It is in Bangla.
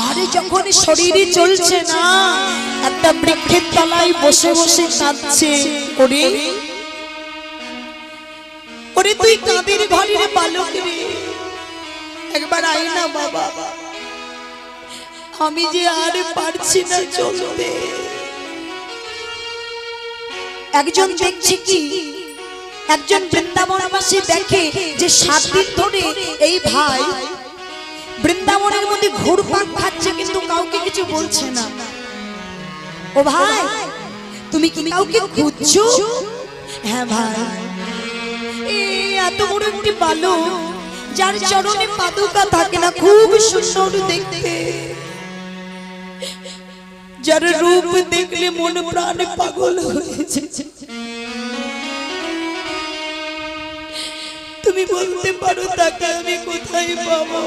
আর যখন শরীরে চলছে না, একটা বৃক্ষের তলায় বসে বসে কাঁদছে। ওরে ওরে তুই কাঁদের ঘরের বালক রে, একবার আয় না বাবা, আমি যে আর পারছি না চলতে। একজন দেখছি কি, একজন বৃন্দাবনবাসী দেখে যে 7 দিন ধরে এই ভাই বৃন্দাবনের মধ্যে ঘুরপাক খাচ্ছে, কিন্তু কাউকে কিছু বলছে না। ও ভাই, তুমি কি কাউকে খুঁজছো? হ্যাঁ ভাই, এত বড় একটি বালক যার চরণে পাদুকা থাকে না, খুব সুন্দর দেখতে, যার রূপ দেখলে মন প্রাণ পাগল হয়েছে। তুমি বলতে পারো তাকে আমি কোথায় পাবো?